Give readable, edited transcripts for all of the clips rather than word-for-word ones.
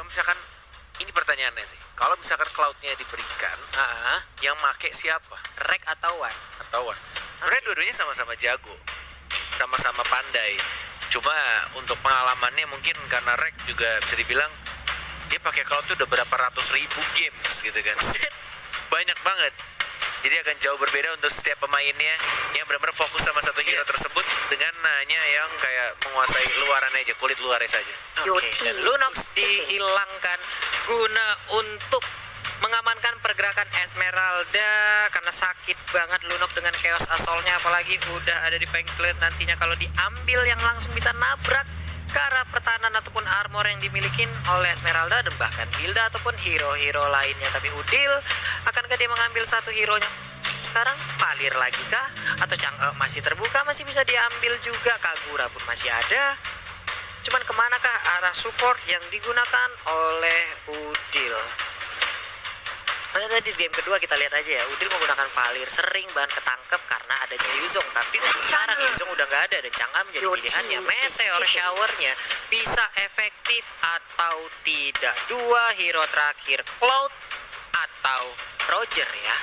misalkan ini pertanyaannya sih, kalau misalkan cloud-nya diberikan, yang make siapa? Rek atau Wan? Atau Wan? Sebenarnya dua-duanya sama-sama jago, sama-sama pandai. Cuma untuk pengalamannya mungkin karena Rek juga bisa dibilang dia pakai cloud tuh udah berapa ratus ribu games gitu kan. Banyak banget. Jadi akan jauh berbeda untuk setiap pemainnya yang benar-benar fokus sama satu hero tersebut dengan hanya yang kayak menguasai luarannya aja, kulit luarnya saja. Dan Lunox dihilangkan guna untuk mengamankan pergerakan Esmeralda karena sakit banget Lunox dengan Chaos Assault-nya, apalagi udah ada di Fangblade. Nantinya kalau diambil yang langsung bisa nabrak ke arah pertahanan ataupun armor yang dimiliki oleh Esmeralda dan bahkan Hilda ataupun hero-hero lainnya. Tapi Udil, akankah dia mengambil satu hero-nya sekarang? Palir lagi kah? Atau Chang'e masih terbuka, masih bisa diambil juga. Kagura pun masih ada. Cuman kemanakah arah support yang digunakan oleh Udil? Tadi di game kedua kita lihat aja ya, Udil menggunakan Palir sering bahan ketangkep karena adanya Yuzong. Tapi untuk sekarang Yuzong udah nggak ada dan Chang'e menjadi pilihannya. Meteor Shower-nya bisa efektif atau tidak. Dua hero terakhir, Cloud atau Roger ya.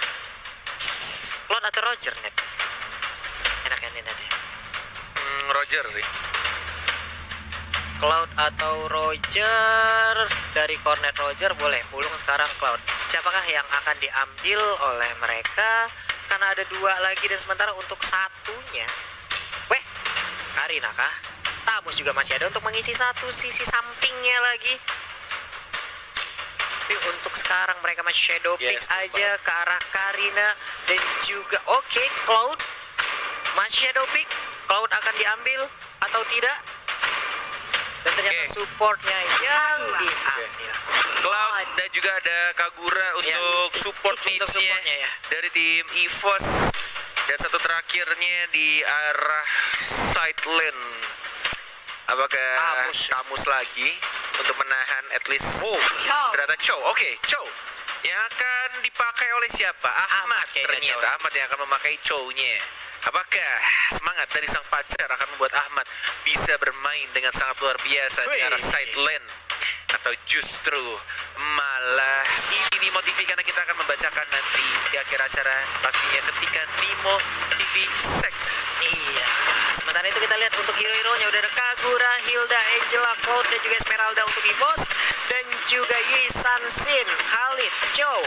Cloud atau Roger net? Enaknya nih nanti. Roger sih. Cloud atau Roger, dari Cornet Roger boleh, pulung sekarang Cloud. Siapakah yang akan diambil oleh mereka? Karena ada dua lagi dan sementara untuk satunya, Karina kah? Tamus juga masih ada untuk mengisi satu sisi sampingnya lagi. Tapi untuk sekarang mereka masih shadow pick aja ke arah Karina dan juga Cloud masih shadow pick. Cloud akan diambil atau tidak? Dan ternyata supportnya yang diambil. Cloud dan juga ada Kagura untuk support needs-nya ya. dari tim EVOS. Dan satu terakhirnya di arah side lane. Apakah Tamus lagi untuk menahan at least ternyata Chow. Chow yang akan dipakai oleh siapa? Ahmad ternyata. Ahmad yang akan memakai Chow-nya. Apakah semangat dari sang pacar akan membuat Ahmad bisa bermain dengan sangat luar biasa di arah side lane? Atau justru malah ini motivasi karena kita akan membacakan nanti di akhir acara pastinya ketika Nimo TV Sek. Iya. Sementara itu kita lihat untuk hero-heronya udah ada Kagura, Hilda, Angela, Cloud dan juga Esmeralda untuk EVOS dan juga Yi San-Shin, Khalid, Chow.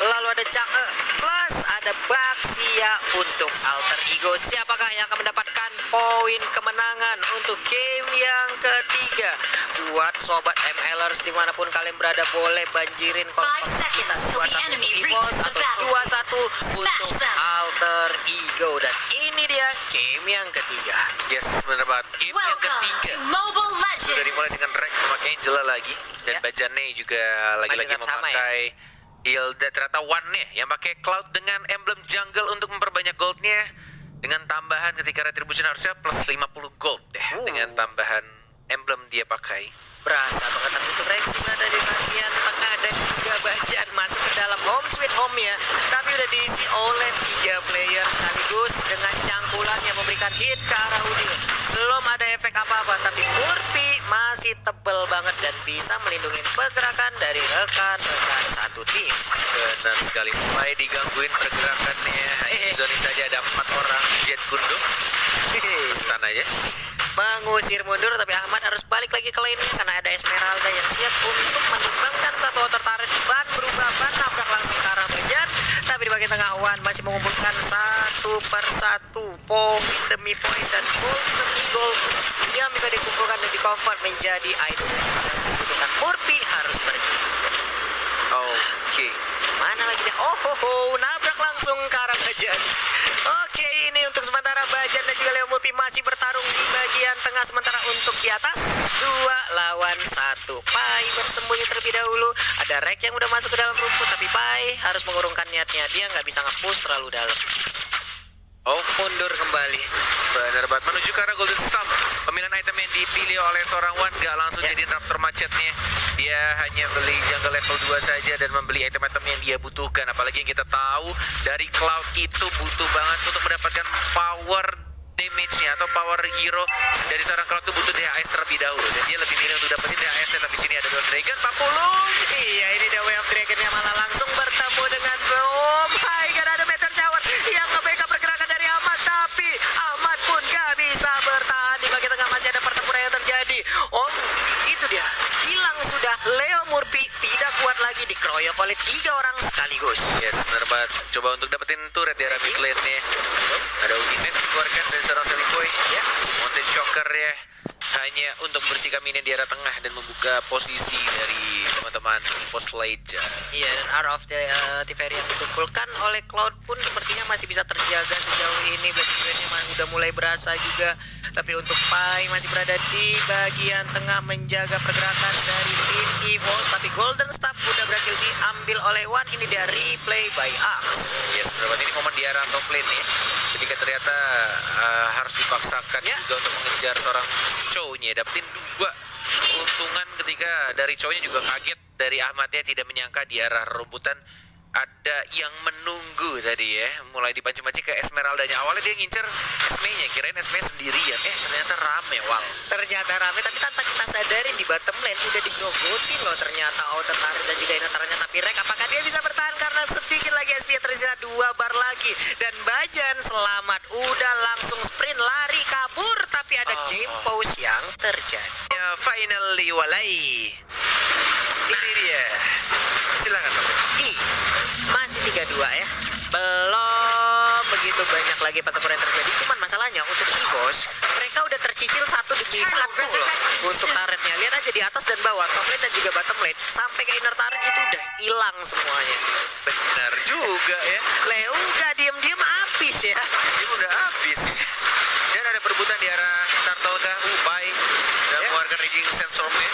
Lalu ada Chang'e plus ada Baxia untuk Alter Ego. Siapakah yang akan mendapatkan poin kemenangan untuk game yang ketiga? Buat sobat MLers dimanapun kalian berada boleh banjirin komen kita 2-1 untuk EVOS atau 2-1 untuk Alter Ego. Dan ini dia game yang ketiga. Yes, benar banget. Game yang ketiga sudah dimulai dengan Rek memakai Angela lagi dan Bajane juga lagi-lagi memakai Hilda. Ternyata One nih yang pakai Cloud dengan emblem jungle untuk memperbanyak goldnya dengan tambahan ketika retribution harusnya plus 50 gold deh dengan tambahan emblem dia pakai. Berasa banget. Tapi untuk Rexy ada di bagian tengah dan juga Bajan masuk ke dalam home sweet home ya. Tapi udah diisi oleh 3 player sekaligus dengan cangkulan yang memberikan hit ke arah Udil. Belum ada efek apa-apa, tapi Murphy masih tebel banget dan bisa melindungi pergerakan dari rekan-rekan satu tim. Benar sekali, mulai digangguin pergerakannya. Di zona saja ada 4 orang Jet Gunduk. Stun aja. Mengusir mundur, tapi Ahmad harus balik lagi ke lainnya karena ada Esmeralda yang siap untuk menumbangkan satu outer turret. Ban berubah, ban nabrak langsung ke arah Bajan. Tapi di bagian tengah Wan masih mengumpulkan satu persatu poin demi poin dan gold demi gold yang bisa dikumpulkan dan di-convert menjadi item yang dibutuhkan. Murphy harus pergi. Mana lagi dia? Nabrak langsung ke arah Bajan. Ini untuk sementara Bajan dan juga Leo Murphy masih bertarung di bagian tengah, sementara untuk di atas 2 lawan 1. Pai bersembunyi terlebih dahulu. Ada Rek yang udah masuk ke dalam rumput, tapi Pai harus mengurungkan niatnya. Dia nggak bisa nge-push terlalu dalam. Mundur kembali. Benar banget, menuju ke arah Golden Stump. Pemilihan item yang dipilih oleh seorang Wan gak langsung jadi Raptor macetnya. Dia hanya beli jungle level 2 saja dan membeli item-item yang dia butuhkan. Apalagi yang kita tahu dari Cloud itu butuh banget untuk mendapatkan power damage-nya atau power hero dari seorang Cloud itu butuh DHS terlebih dahulu, dan dia lebih milih untuk dapetin DHS-nya. Tapi sini ada Dwarf Dragon 40. Iya, ini The Way of Dragon-nya malah langsung bertemu dengan Boom. Hai, kan ada Meteor Shower yang nge-backup pergerakan dari Ahmad, tapi Ahmad pun gak bisa bertahan. Di bagian tengah masih ada pertempuran yang terjadi. Oh, itu dia. Hilang sudah. Leo Murphy tidak kuat lagi, dikeroyok oleh 3 orang sekaligus. Yes, benar banget. Coba untuk dapetin turret di arah mid lane-nya. Ada ultimate dikeluarkan dari seorang Sally Boy. Ya. Mountain Shocker ya, hanya untuk membersihkan minion di arah tengah dan membuka posisi dari teman-teman post late. Iya, dan Hour of the Tiferi yang dikumpulkan oleh Cloud pun sepertinya masih bisa terjaga sejauh ini. Blade-nya udah mulai berasa juga. Tapi untuk Pai masih berada di bagian tengah menjaga pergerakan dari tim EVOS. Tapi Golden Staff udah berhasil diambil oleh Wan. Ini dia replay by Axe. Yes, berarti ini momen di arah top lane ya, ketika ternyata harus dipaksakan juga untuk mengejar seorang Chow-nya. Dapetin 2 keuntungan ketika dari Chow-nya juga kaget dari Ahmadnya, tidak menyangka di arah rumputan ada yang menunggu tadi ya, mulai dipancing-pancing ke Esmeralda-nya. Awalnya dia ngincer Esme-nya, kirain Esme sendirian, ternyata rame. Ternyata rame, tapi tanpa kita sadarin di bottom lane udah digogotin loh ternyata outer turret dan juga inner turret-nya. Tapi Rek, apakah dia bisa bertahan karena sedikit lagi SP tersisa 2 bar lagi. Dan Bajan selamat, udah langsung sprint lari kabur, tapi ada game pause yang terjadi. Ya, finally walai. Ini dia. Silakan Pak. Masih 3-2 ya. Belum begitu banyak lagi pertempuran yang terjadi. Cuman masalahnya untuk EVOS, mereka udah tercicil 1 demi 1 loh untuk turretnya. Lihat aja di atas dan bawah, top lane dan juga bottom lane, sampai ke inner turret itu udah hilang semuanya. Benar juga ya. Leo gak diem-diem habis ya. Ini udah habis. Dan ada perebutan di arah Tartolka. Pai dan mengeluarkan Raging Sandstorm-nya.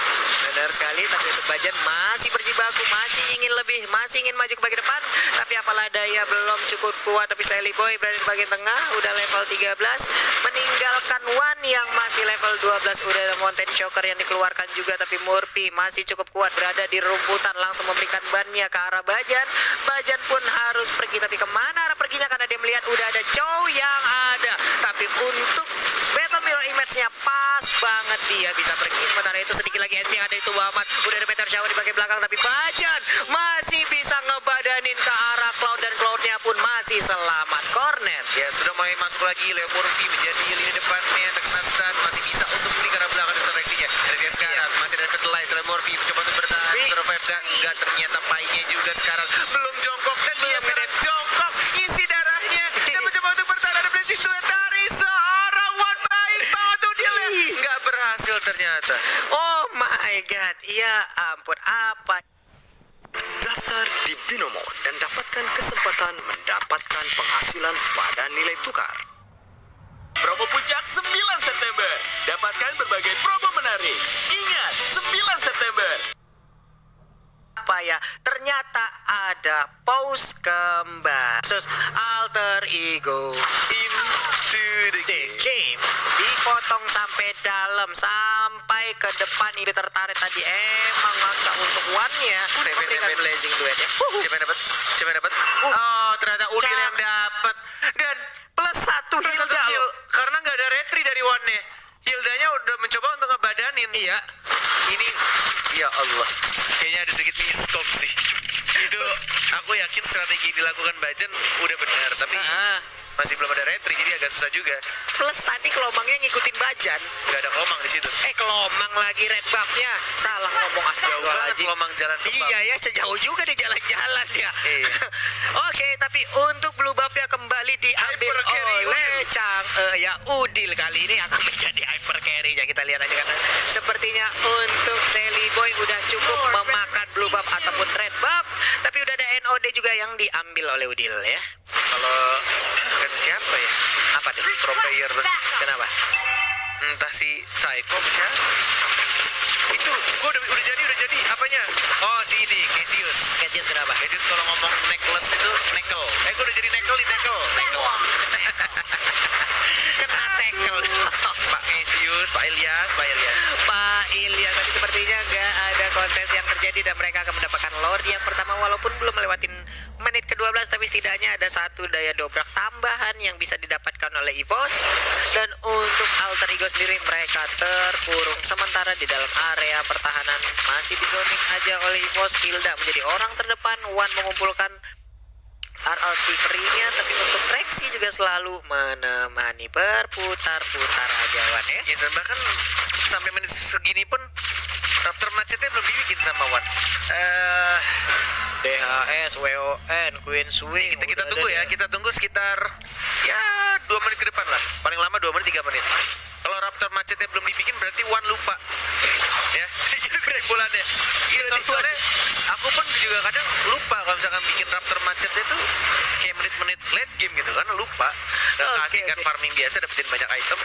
Benar sekali, tapi untuk Bajan masih berjibaku, masih ingin lebih, masih ingin maju ke bagian depan. Tapi apalah daya, belum cukup kuat. Tapi Sally Boy berada di bagian tengah, udah level 13, meninggalkan Wan yang masih level 12. Udah ada Mountain Shocker yang dikeluarkan juga, tapi Murphy masih cukup kuat berada di rumputan, langsung memberikan bannya ke arah Bajan. Bajan pun harus pergi, tapi kemana arah perginya? Karena dia melihat udah ada Chow yang ada. Tapi untuk Battle Mirror Image-nya pas banget, dia bisa pergi. Sementara itu sedikit lagi SP yang ada itu Muhammad. Udah ada Meteor Shower di bagian belakang, tapi Bajan masih bisa ngebadanin ke arah Cloud, dan Cloud-nya pun masih selamat. Cornet. Ya, sudah mulai masuk lagi. Leo Murphy menjadi lini depannya, terkena stun, masih bisa untuk beli ke arah belakang dan seleksinya. Dari dia sekarang masih ada fertilizer. Leo Murphy mencoba untuk bertahan, survive enggak, ternyata Pai-nya juga sekarang belum jongkok, dan dia sekarang jongkok, isi darahnya dan mencoba untuk bertahan. Ada blessing duet dari seorang One. Baik banget tuh dia, nggak berhasil ternyata. Oh my god, ya ampun, apa? Daftar di Binomo dan dapatkan kesempatan mendapatkan penghasilan pada nilai tukar. Promo puncak 9 September. Dapatkan berbagai promo menarik. Ingat, 9 September. Apa ya? Ternyata ada pause kembali. Alter Ego Into the The game dipotong sampai dalam, sampai ke depan. Ini tertarik tadi, emang maksa untuk one-nya memberikan blazing duet ya. Siapa yang dapat? Siapa yang dapat? Oh, ternyata Udil yang dapat. Dan Plus 1 Hilda heal, loh. karena nggak ada retri dari One-nya. Hildanya udah mencoba untuk ngebadanin. Iya. Ini, ya Allah, kayaknya ada sedikit miskom sih. Itu aku yakin strategi yang dilakukan Bajan udah benar, tapi masih belum ada retri, jadi agak susah juga. Plus tadi kelomangnya ngikutin Bajan. Nggak ada kelomang di situ. Kelomang lagi red buff-nya. Salah ngomong, Jauh banget astagfirullahaladzim. kelomang jalan kembang. Iya ya, sejauh juga dia jalan-jalan ya. Iya. Oke, tapi untuk blue buff-nya kembali diambil Hyper carry oleh Udil kali ini akan menjadi hyper carry ya. Kita lihat aja, karena sepertinya untuk Sally Boy udah cukup memakan blue buff ataupun red buff, tapi udah ada NOD juga yang diambil oleh Udil ya. Kalau kan siapa ya? Apa tuh? Pro player tuh. Kenapa? Entah si Psycho siapa? Itu gua udah jadi apanya? Oh, si ini Cassius. Gadget berapa? Cassius kalau ngomong necklace itu neckle. Gua udah jadi neckle di neckle. Kena tackle. Pak Cassius, Pak Ilyas. Pak Ilyas, tapi sepertinya nggak ada kontes yang terjadi dan mereka akan mendapatkan Lord yang pertama walaupun belum melewatin menit kedua. 12, tapi setidaknya ada satu daya dobrak tambahan yang bisa didapatkan oleh EVOS. Dan untuk Alter Ego sendiri, mereka terkurung sementara di dalam area pertahanan, masih dizoning aja oleh EVOS. Hilda menjadi orang terdepan, Wan mengumpulkan RRT free-nya, tapi untuk Rexy juga selalu menemani berputar-putar aja Wan ya. Ya, dan bahkan sampai menit segini pun Raptor macetnya belum dibikin sama Wan. DHS, WON, Queen Swing. Kita tunggu ya, kita tunggu sekitar ya 2 menit ke depan lah. Paling lama 2 menit 3 menit. Kalau Raptor macetnya belum dibikin berarti Wan lupa. Ya, itu kesimpulannya. Gitu, soalnya aku pun juga kadang lupa kalau misalkan bikin Raptor macetnya tuh kayak menit-menit late game gitu kan, lupa. Kasih kan farming biasa dapetin banyak item.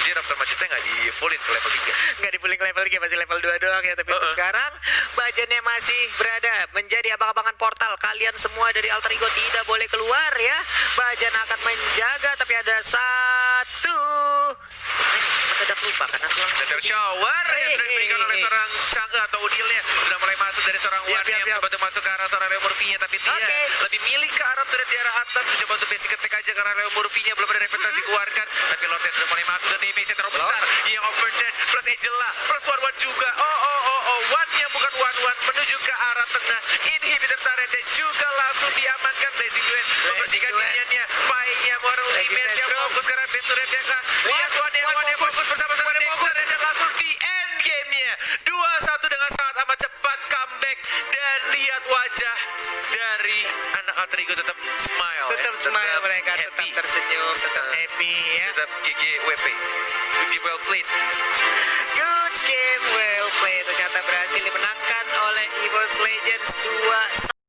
Jadi Raptor macetnya nggak di fullin ke level 3. Nggak dipuling level 3, masih level 2 doang ya. Tapi untuk sekarang Bajannya masih berada menjadi abang-abangan portal. Kalian semua dari Alter Ego tidak boleh keluar ya. Bajan akan menjaga, tapi ada satu mendadak lupa karena tulang Datar shower yang sudah diberikan oleh seorang Chang'e atau Udilnya sudah mulai masuk dari seorang Wan yang mencoba untuk masuk ke arah seorang Leo Murphy-nya, tapi dia lebih milih ke arah turret di arah atas, mencoba untuk basic attack aja karena Leo Murphy-nya belum ada reputasi dikeluarkan, tapi Lordnya sudah mulai masuk dan damage-nya terlalu besar yang overdead plus Angela plus Wan juga. Wan yang bukan Wan menuju ke arah tengah, inhibitor turretnya juga langsung diamankan. Blazing Duet membersihkan minion-nya, Pai-nya mengeluarkan ultimate yang fokus karena base turret-nya kah. Lihat Wan yang fokus bersama-sama Dexter dan langsung di end game-nya 2-1 dengan sangat amat cepat comeback. Dan lihat wajah dari anak Alter Ego tetap smile, tetap smile, mereka tetap tersenyum, tetap happy ya. Tetap GGWP, good well played. Good game, well played. Ternyata berhasil dimenangkan oleh EVOS Legends 2-1.